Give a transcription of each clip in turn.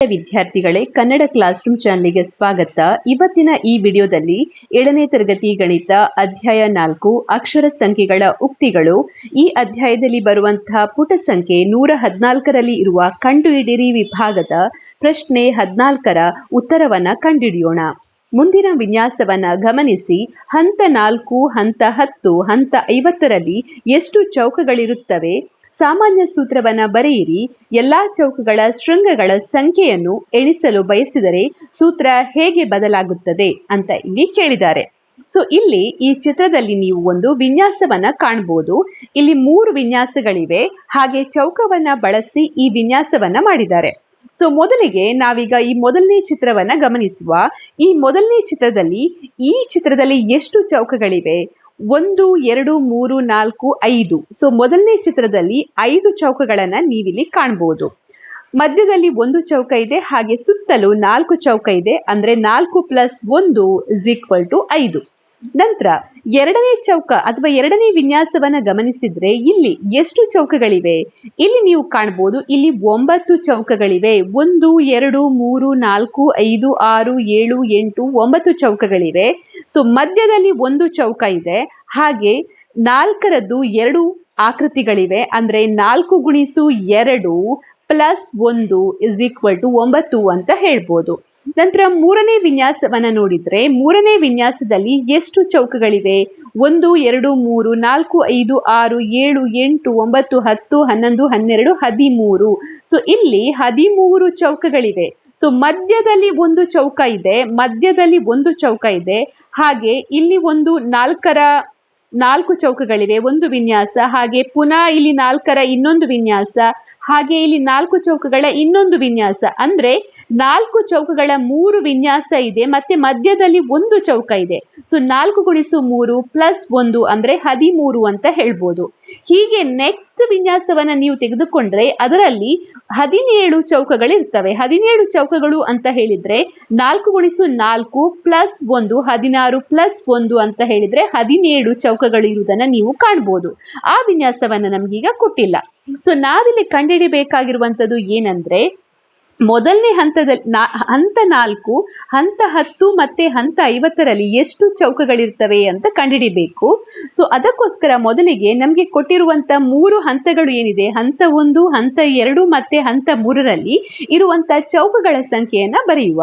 ವಿದ್ಯಾರ್ಥಿಗಳೇ, Kannada class room ಚಾನೆಲ್ಗೆ ಸ್ವಾಗತ. ಇವತ್ತಿನ ಈ ವಿಡಿಯೋದಲ್ಲಿ 7ನೇ ತರಗತಿ ಗಣಿತ ಅಧ್ಯಾಯ 4 ಅಕ್ಷರ ಸಂಖ್ಯೆಗಳ ಉಕ್ತಿಗಳು. ಈ ಅಧ್ಯಾಯದಲ್ಲಿ ಬರುವಂತಹ ಪುಟ ಸಂಖ್ಯೆ 114ರಲ್ಲಿ ಇರುವ ಕಂಡುಹಿಡಿಯಿರಿ ವಿಭಾಗದ ಪ್ರಶ್ನೆ 14ರ ಉತ್ತರವನ್ನ ಕಂಡುಹಿಡಿಯೋಣ. ಮುಂದಿನ ವಿನ್ಯಾಸವನ್ನ ಗಮನಿಸಿ. ಹಂತ 4, ಹಂತ 10, ಹಂತ 50ರಲ್ಲಿ ಎಷ್ಟು ಚೌಕಗಳಿರುತ್ತವೆ? ಸಾಮಾನ್ಯ ಸೂತ್ರವನ್ನ ಬರೆಯಿರಿ. ಎಲ್ಲಾ ಚೌಕಗಳ ಶೃಂಗಗಳ ಸಂಖ್ಯೆಯನ್ನು ಎಣಿಸಲು ಬಯಸಿದರೆ ಸೂತ್ರ ಹೇಗೆ ಬದಲಾಗುತ್ತದೆ ಅಂತ ಇಲ್ಲಿ ಕೇಳಿದ್ದಾರೆ. ಸೊ ಇಲ್ಲಿ ಈ ಚಿತ್ರದಲ್ಲಿ ನೀವು ಒಂದು ವಿನ್ಯಾಸವನ್ನ ಕಾಣಬಹುದು. ಇಲ್ಲಿ 3 ವಿನ್ಯಾಸಗಳಿವೆ. ಹಾಗೆ ಚೌಕವನ್ನ ಬಳಸಿ ಈ ವಿನ್ಯಾಸವನ್ನ ಮಾಡಿದ್ದಾರೆ. ಸೊ ಮೊದಲಿಗೆ ನಾವೀಗ ಈ ಮೊದಲನೇ ಚಿತ್ರವನ್ನ ಗಮನಿಸುವ. ಈ ಮೊದಲನೇ ಚಿತ್ರದಲ್ಲಿ ಎಷ್ಟು ಚೌಕಗಳಿವೆ? 1, 2, 3, 4, 5. ಸೊ ಮೊದಲನೇ ಚಿತ್ರದಲ್ಲಿ 5 ಚೌಕಗಳನ್ನ ನೀವಿಲ್ಲಿ ಕಾಣಬಹುದು. ಮಧ್ಯದಲ್ಲಿ 1 ಚೌಕ ಇದೆ, ಹಾಗೆ ಸುತ್ತಲೂ 4 ಚೌಕ ಇದೆ. ಅಂದ್ರೆ 4 + 1 = 5. ನಂತರ ಎರಡನೇ ಚೌಕ ಅಥವಾ ಎರಡನೇ ವಿನ್ಯಾಸವನ್ನ ಗಮನಿಸಿದ್ರೆ ಇಲ್ಲಿ ಎಷ್ಟು ಚೌಕಗಳಿವೆ? ಇಲ್ಲಿ ನೀವು ಕಾಣಬಹುದು, ಇಲ್ಲಿ 9 ಚೌಕಗಳಿವೆ. 1, 2, 3, 4, 5, 6, 7, 8, 9 ಚೌಕಗಳಿವೆ. ಸೊ ಮಧ್ಯದಲ್ಲಿ 1 ಚೌಕ ಇದೆ. ಹಾಗೆ 4ರದ್ದು 2 ಆಕೃತಿಗಳಿವೆ. ಅಂದ್ರೆ 4 × 2 + 1 = 9 ಅಂತ ಹೇಳ್ಬೋದು. ನಂತರ ಮೂರನೇ ವಿನ್ಯಾಸವನ್ನ ನೋಡಿದ್ರೆ, ಮೂರನೇ ವಿನ್ಯಾಸದಲ್ಲಿ ಎಷ್ಟು ಚೌಕಗಳಿವೆ? 1, 2, 3, 4, 5, 6, 7, 8, 9, 10, 11, 12, 13. ಸೊ ಇಲ್ಲಿ 13 ಚೌಕಗಳಿವೆ. ಸೊ ಮಧ್ಯದಲ್ಲಿ 1 ಚೌಕ ಇದೆ. ಹಾಗೆ ಇಲ್ಲಿ ಒಂದು 4 ಚೌಕಗಳಿವೆ, ಒಂದು ವಿನ್ಯಾಸ. ಹಾಗೆ ಪುನಃ ಇಲ್ಲಿ 4ರ ಇನ್ನೊಂದು ವಿನ್ಯಾಸ. ಹಾಗೆ ಇಲ್ಲಿ 4 ಚೌಕಗಳ ಇನ್ನೊಂದು ವಿನ್ಯಾಸ. ಅಂದ್ರೆ 4 ಚೌಕಗಳ 3 ವಿನ್ಯಾಸ ಇದೆ. ಮತ್ತೆ ಮಧ್ಯದಲ್ಲಿ 1 ಚೌಕ ಇದೆ. ಸೊ 4 × 3 + 1 ಅಂದ್ರೆ 13 ಅಂತ ಹೇಳ್ಬೋದು. ಹೀಗೆ ನೆಕ್ಸ್ಟ್ ವಿನ್ಯಾಸವನ್ನ ನೀವು ತೆಗೆದುಕೊಂಡ್ರೆ ಅದರಲ್ಲಿ 17 ಚೌಕಗಳಿರ್ತವೆ. 17 ಚೌಕಗಳು ಅಂತ ಹೇಳಿದ್ರೆ 4 × 4 + 1 16 + 1 ಅಂತ ಹೇಳಿದ್ರೆ 17 ಚೌಕಗಳು ಇರುವುದನ್ನ ನೀವು ಕಾಣಬಹುದು. ಆ ವಿನ್ಯಾಸವನ್ನ ನಮ್ಗೀಗ ಕೊಟ್ಟಿಲ್ಲ. ಸೊ ನಾವಿಲ್ಲಿ ಕಂಡುಹಿಡಿಬೇಕಾಗಿರುವಂತದ್ದು ಏನಂದ್ರೆ, ಮೊದಲನೇ ಹಂತ 4, ಹಂತ 10 ಮತ್ತೆ ಹಂತ 50ರಲ್ಲಿ ಎಷ್ಟು ಚೌಕಗಳಿರ್ತವೆ ಅಂತ ಕಂಡುಹಿಡಿಬೇಕು. ಸೊ ಅದಕ್ಕೋಸ್ಕರ ಮೊದಲಿಗೆ ನಮಗೆ ಕೊಟ್ಟಿರುವಂತ 3 ಹಂತಗಳು ಏನಿದೆ, ಹಂತ 1, ಹಂತ 2 ಮತ್ತೆ ಹಂತ 3ರಲ್ಲಿ ಇರುವಂತ ಚೌಕಗಳ ಸಂಖ್ಯೆಯನ್ನ ಬರೆಯುವ.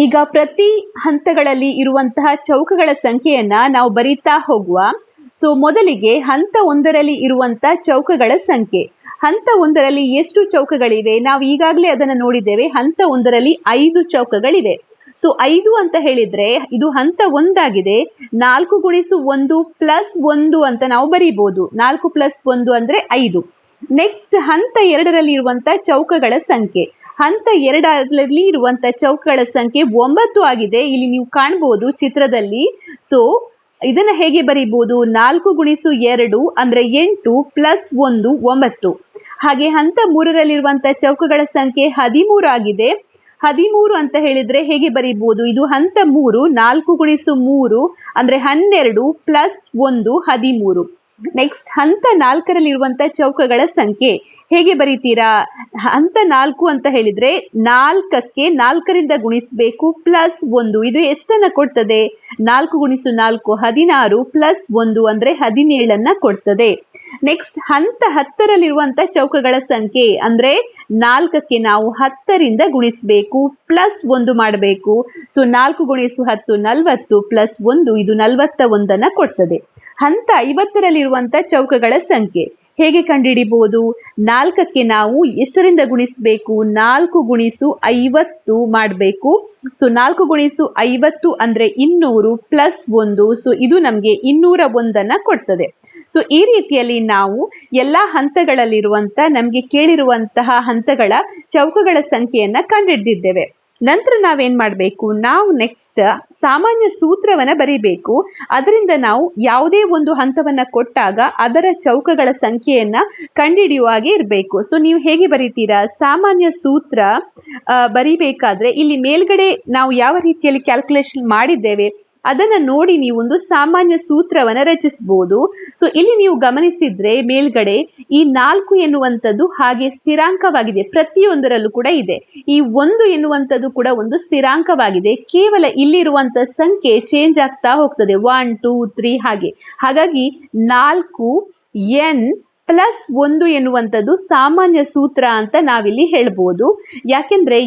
ಈಗ ಪ್ರತಿ ಹಂತಗಳಲ್ಲಿ ಇರುವಂತಹ ಚೌಕಗಳ ಸಂಖ್ಯೆಯನ್ನ ನಾವು ಬರೀತಾ ಹೋಗುವ. ಸೊ ಮೊದಲಿಗೆ ಹಂತ 1ರಲ್ಲಿ ಇರುವಂತ ಚೌಕಗಳ ಸಂಖ್ಯೆ. ಹಂತ 1ರಲ್ಲಿ ಎಷ್ಟು ಚೌಕಗಳಿವೆ? ನಾವು ಈಗಾಗಲೇ ಅದನ್ನ ನೋಡಿದ್ದೇವೆ. ಹಂತ 1ರಲ್ಲಿ 5 ಚೌಕಗಳಿವೆ. ಸೊ 5 ಅಂತ ಹೇಳಿದ್ರೆ ಇದು ಹಂತ 1 4 ಗುಣಿಸು 1 ಪ್ಲಸ್ 1 ಅಂತ ನಾವು ಬರೀಬಹುದು. 4 ಪ್ಲಸ್ 1 ಅಂದ್ರೆ 5. ನೆಕ್ಸ್ಟ್ ಹಂತ 2ರಲ್ಲಿ ಇರುವಂತ ಚೌಕಗಳ ಸಂಖ್ಯೆ. ಹಂತ 2ರಲ್ಲಿ ಇರುವಂತ ಚೌಕಗಳ ಸಂಖ್ಯೆ 9 ಆಗಿದೆ. ಇಲ್ಲಿ ನೀವು ಕಾಣಬಹುದು ಚಿತ್ರದಲ್ಲಿ. ಸೊ ಇದನ್ನ ಹೇಗೆ ಬರೀಬಹುದು? 4 ಗುಣಿಸು 2 ಅಂದ್ರೆ 8 ಪ್ಲಸ್ 1 9. ಹಾಗೆ ಹಂತ 3ರಲ್ಲಿರುವಂತ ಚೌಕಗಳ ಸಂಖ್ಯೆ 13 ಆಗಿದೆ. 13 ಅಂತ ಹೇಳಿದ್ರೆ ಹೇಗೆ ಬರೀಬಹುದು? ಇದು ಹಂತ 3, 4 ಗುಣಿಸು 3 ಅಂದ್ರೆ 12 ಪ್ಲಸ್ 1 13. ನೆಕ್ಸ್ಟ್ ಹಂತ 4ರಲ್ಲಿರುವಂತ ಚೌಕಗಳ ಸಂಖ್ಯೆ ಹೇಗೆ ಬರೀತೀರಾ? ಹಂತ 4 ಅಂತ ಹೇಳಿದ್ರೆ 4ಕ್ಕೆ 4ರಿಂದ ಗುಣಿಸಬೇಕು ಪ್ಲಸ್ 1. ಇದು ಎಷ್ಟನ್ನ ಕೊಡ್ತದೆ? 4 ಗುಣಿಸು 4 16 ಪ್ಲಸ್ 1 ಅಂದ್ರೆ 17 ಕೊಡ್ತದೆ. ನೆಕ್ಸ್ಟ್ ಹಂತ 10ರಲ್ಲಿರುವಂತ ಚೌಕಗಳ ಸಂಖ್ಯೆ ಅಂದ್ರೆ 4ಕ್ಕೆ ನಾವು 10ರಿಂದ ಗುಣಿಸಬೇಕು ಪ್ಲಸ್ 1 ಮಾಡಬೇಕು. ಸೊ 4 ಗುಣಿಸು 10 40 ಪ್ಲಸ್ 1 ಇದು 41 ಕೊಡ್ತದೆ. ಹಂತ 50ರಲ್ಲಿರುವಂತ ಚೌಕಗಳ ಸಂಖ್ಯೆ ಹೇಗೆ ಕಂಡುಹಿಡಿಬಹುದು? 4ಕ್ಕೆ ನಾವು ಎಷ್ಟರಿಂದ ಗುಣಿಸಬೇಕು? 4 ಗುಣಿಸು 50 ಮಾಡಬೇಕು. ಸೊ 4 ಗುಣಿಸು 50 ಅಂದ್ರೆ 200 ಪ್ಲಸ್ 1. ಸೊ ಇದು ನಮಗೆ 201 ಕೊಡ್ತದೆ. ಸೊ ಈ ರೀತಿಯಲ್ಲಿ ನಾವು ಎಲ್ಲಾ ಹಂತಗಳಲ್ಲಿರುವಂತ ನಮಗೆ ಕೇಳಿರುವಂತಹ ಹಂತಗಳ ಚೌಕಗಳ ಸಂಖ್ಯೆಯನ್ನ ಕಂಡುಹಿಡಿದಿದ್ದೇವೆ. ನಂತರ ನಾವೇನ್ ಮಾಡಬೇಕು? ನಾವು ನೆಕ್ಸ್ಟ್ ಸಾಮಾನ್ಯ ಸೂತ್ರವನ್ನ ಬರೀಬೇಕು. ಅದರಿಂದ ನಾವು ಯಾವುದೇ ಒಂದು ಹಂತವನ್ನ ಕೊಟ್ಟಾಗ ಅದರ ಚೌಕಗಳ ಸಂಖ್ಯೆಯನ್ನ ಕಂಡುಹಿಡಿಯುವ ಹಾಗೆ ಇರಬೇಕು. ಸೊ ನೀವು ಹೇಗೆ ಬರೀತೀರಾ? ಸಾಮಾನ್ಯ ಸೂತ್ರ ಬರೀಬೇಕಾದ್ರೆ ಇಲ್ಲಿ ಮೇಲ್ಗಡೆ ನಾವು ಯಾವ ರೀತಿಯಲ್ಲಿ ಕ್ಯಾಲ್ಕುಲೇಷನ್ ಮಾಡಿದ್ದೇವೆ ಅದನ್ನ ನೋಡಿ ನೀವು ಒಂದು ಸಾಮಾನ್ಯ ಸೂತ್ರವನ್ನ ರಚಿಸಬಹುದು. ಸೊ ಇಲ್ಲಿ ನೀವು ಗಮನಿಸಿದ್ರೆ ಮೇಲ್ಗಡೆ ಈ 4 ಎನ್ನುವಂಥದ್ದು ಹಾಗೆ ಸ್ಥಿರಾಂಕವಾಗಿದೆ. ಪ್ರತಿಯೊಂದರಲ್ಲೂ ಕೂಡ ಇದೆ. ಈ 1 ಎನ್ನುವಂಥದ್ದು ಕೂಡ ಒಂದು ಸ್ಥಿರಾಂಕವಾಗಿದೆ. ಕೇವಲ ಇಲ್ಲಿರುವಂತ ಸಂಖ್ಯೆ ಚೇಂಜ್ ಆಗ್ತಾ ಹೋಗ್ತದೆ. 1 2 3 ಹಾಗೆ. ಹಾಗಾಗಿ 4n ಪ್ಲಸ್ 1 ಎನ್ನುವಂಥದ್ದು ಸಾಮಾನ್ಯ ಸೂತ್ರ ಅಂತ ನಾವಿಲ್ಲಿ ಹೇಳ್ಬೋದು. ಯಾಕೆಂದ್ರೆ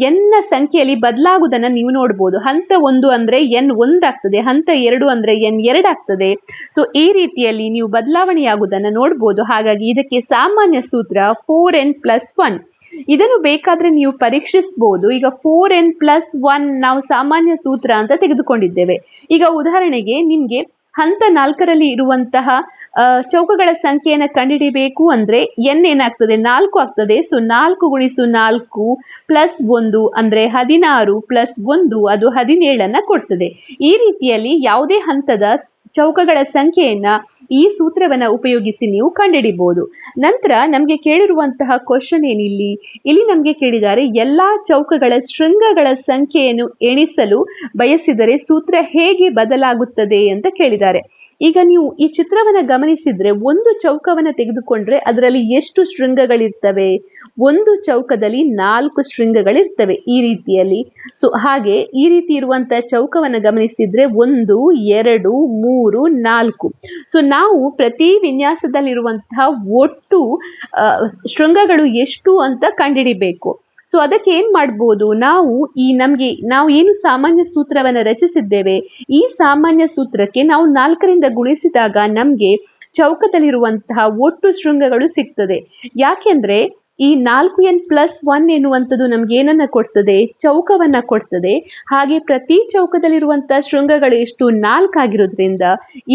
n ಸಂಖ್ಯೆಯಲ್ಲಿ ಬದಲಾಗುವುದನ್ನ ನೀವು ನೋಡ್ಬೋದು. ಹಂತ 1 ಅಂದ್ರೆ n 1 ಆಗ್ತದೆ. ಹಂತ 2 ಅಂದ್ರೆ n 2 ಆಗ್ತದೆ. ಸೊ ಈ ರೀತಿಯಲ್ಲಿ ನೀವು ಬದಲಾವಣೆಯಾಗುವುದನ್ನ ನೋಡ್ಬೋದು. ಹಾಗಾಗಿ ಇದಕ್ಕೆ ಸಾಮಾನ್ಯ ಸೂತ್ರ 4n ಪ್ಲಸ್ 1. ಇದನ್ನು ಬೇಕಾದ್ರೆ ನೀವು ಪರೀಕ್ಷಿಸಬಹುದು. ಈಗ 4n ಪ್ಲಸ್ 1 ನಾವು ಸಾಮಾನ್ಯ ಸೂತ್ರ ಅಂತ ತೆಗೆದುಕೊಂಡಿದ್ದೇವೆ. ಈಗ ಉದಾಹರಣೆಗೆ ನಿಮ್ಗೆ ಹಂತ 4ರಲ್ಲಿ ಇರುವಂತಹ ಚೌಕಗಳ ಸಂಖ್ಯೆಯನ್ನು ಕಂಡುಹಿಡಿಬೇಕು ಅಂದ್ರೆ n ಏನಾಗ್ತದೆ? 4 ಆಗ್ತದೆ. ಸೊ 4 ಗುಣಿಸು 4 ಪ್ಲಸ್ 1 ಅಂದ್ರೆ 16 ಪ್ಲಸ್ 1 ಅದು 17 ಕೊಡ್ತದೆ. ಈ ರೀತಿಯಲ್ಲಿ ಯಾವುದೇ ಹಂತದ ಚೌಕಗಳ ಸಂಖ್ಯೆಯನ್ನ ಈ ಸೂತ್ರವನ್ನ ಉಪಯೋಗಿಸಿ ನೀವು ಕಂಡುಹಿಡಿಬಹುದು. ನಂತರ ನಮ್ಗೆ ಕೇಳಿರುವಂತಹ ಕ್ವಶನ್ ಇಲ್ಲಿ ನಮ್ಗೆ ಕೇಳಿದ್ದಾರೆ ಎಲ್ಲಾ ಚೌಕಗಳ ಶೃಂಗಗಳ ಸಂಖ್ಯೆಯನ್ನು ಎಣಿಸಲು ಬಯಸಿದರೆ ಸೂತ್ರ ಹೇಗೆ ಬದಲಾಗುತ್ತದೆ ಅಂತ ಕೇಳಿದ್ದಾರೆ. ಈಗ ನೀವು ಈ ಚಿತ್ರವನ್ನ ಗಮನಿಸಿದ್ರೆ ಒಂದು ಚೌಕವನ್ನ ತೆಗೆದುಕೊಂಡ್ರೆ ಅದರಲ್ಲಿ ಎಷ್ಟು ಶೃಂಗಗಳಿರ್ತವೆ? ಒಂದು ಚೌಕದಲ್ಲಿ 4 ಶೃಂಗಗಳಿರ್ತವೆ ಈ ರೀತಿಯಲ್ಲಿ. ಸೊ ಹಾಗೆ ಈ ರೀತಿ ಇರುವಂತಹ ಚೌಕವನ್ನ ಗಮನಿಸಿದ್ರೆ 1 2 3 4. ಸೊ ನಾವು ಪ್ರತಿ ವಿನ್ಯಾಸದಲ್ಲಿರುವಂತಹ ಒಟ್ಟು ಶೃಂಗಗಳು ಎಷ್ಟು ಅಂತ ಕಂಡುಹಿಡಿಬೇಕು. ಸೊ ಅದಕ್ಕೆ ಏನ್ ಮಾಡ್ಬೋದು? ನಾವು ಏನು ಸಾಮಾನ್ಯ ಸೂತ್ರವನ್ನ ರಚಿಸಿದ್ದೇವೆ ಈ ಸಾಮಾನ್ಯ ಸೂತ್ರಕ್ಕೆ ನಾವು 4ರಿಂದ ಗುಣಿಸಿದಾಗ ನಮ್ಗೆ ಚೌಕದಲ್ಲಿರುವಂತಹ ಒಟ್ಟು ಶೃಂಗಗಳು ಸಿಗ್ತದೆ. ಯಾಕೆಂದ್ರೆ ಈ 4n ಪ್ಲಸ್ 1 ಎನ್ನುವಂಥದ್ದು ನಮ್ಗೆ ಏನನ್ನ ಕೊಡ್ತದೆ? ಚೌಕವನ್ನ ಕೊಡ್ತದೆ. ಹಾಗೆ ಪ್ರತಿ ಚೌಕದಲ್ಲಿರುವಂತಹ ಶೃಂಗಗಳು ಎಷ್ಟು? 4 ಆಗಿರೋದ್ರಿಂದ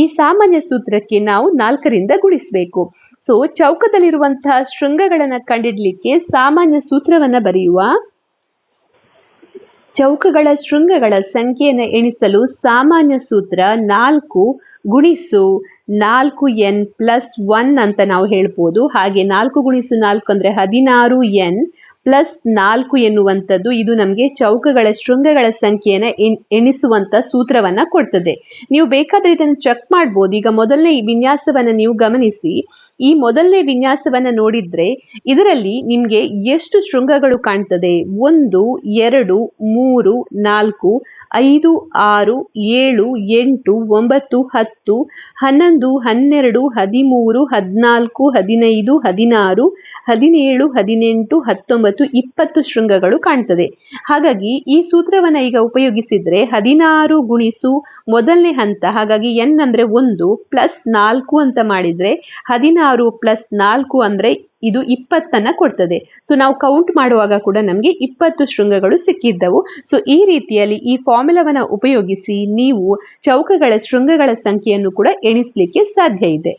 ಈ ಸಾಮಾನ್ಯ ಸೂತ್ರಕ್ಕೆ ನಾವು 4ರಿಂದ ಗುಣಿಸಬೇಕು. ಸೊ ಚೌಕದಲ್ಲಿರುವಂತಹ ಶೃಂಗಗಳನ್ನ ಕಂಡಿಡ್ಲಿಕ್ಕೆ ಸಾಮಾನ್ಯ ಸೂತ್ರವನ್ನ ಬರೆಯುವ. ಚೌಕಗಳ ಶೃಂಗಗಳ ಸಂಖ್ಯೆಯನ್ನು ಎಣಿಸಲು ಸಾಮಾನ್ಯ ಸೂತ್ರ 4 ಗುಣಿಸು 4n ಪ್ಲಸ್ 1 ಅಂತ ನಾವು ಹೇಳ್ಬೋದು. ಹಾಗೆ 4 ಗುಣಿಸು 4 ಅಂದ್ರೆ 16n ಪ್ಲಸ್ 4 ಎನ್ನುವಂಥದ್ದು ಇದು ನಮಗೆ ಚೌಕಗಳ ಶೃಂಗಗಳ ಸಂಖ್ಯೆಯನ್ನು ಎಣಿಸುವಂತ ಸೂತ್ರವನ್ನ ಕೊಡ್ತದೆ. ನೀವು ಬೇಕಾದ್ರೆ ಇದನ್ನು ಚೆಕ್ ಮಾಡ್ಬೋದು. ಈಗ ಮೊದಲನೇ ಈ ವಿನ್ಯಾಸವನ್ನ ನೀವು ಗಮನಿಸಿ. ಈ ಮೊದಲನೇ ವಿನ್ಯಾಸವನ್ನ ನೋಡಿದ್ರೆ ಇದರಲ್ಲಿ ನಿಮ್ಗೆ ಎಷ್ಟು ಶೃಂಗಗಳು ಕಾಣ್ತದೆ? 1 2 3 4 5 6 7 8 9 10 11 12 13 14 15 16 17 18 19 ಮತ್ತು 20 ಶೃಂಗಗಳು ಕಾಣ್ತದೆ. ಹಾಗಾಗಿ ಈ ಸೂತ್ರವನ್ನ ಈಗ ಉಪಯೋಗಿಸಿದ್ರೆ 16 ಗುಣಿಸು ಮೊದಲನೇ ಹಂತ, ಹಾಗಾಗಿ n ಅಂದ್ರೆ 1 ಪ್ಲಸ್ 4 ಅಂತ ಮಾಡಿದ್ರೆ 16 ಪ್ಲಸ್ 4 ಅಂದ್ರೆ ಇದು 20 ಕೊಡ್ತದೆ. ಸೊ ನಾವು ಕೌಂಟ್ ಮಾಡುವಾಗ ಕೂಡ ನಮಗೆ 20 ಶೃಂಗಗಳು ಸಿಕ್ಕಿದ್ದವು. ಸೊ ಈ ರೀತಿಯಲ್ಲಿ ಈ ಫಾರ್ಮುಲಾವನ್ನ ಉಪಯೋಗಿಸಿ ನೀವು ಚೌಕಗಳ ಶೃಂಗಗಳ ಸಂಖ್ಯೆಯನ್ನು ಕೂಡ ಎಣಿಸಲಿಕ್ಕೆ ಸಾಧ್ಯ ಇದೆ.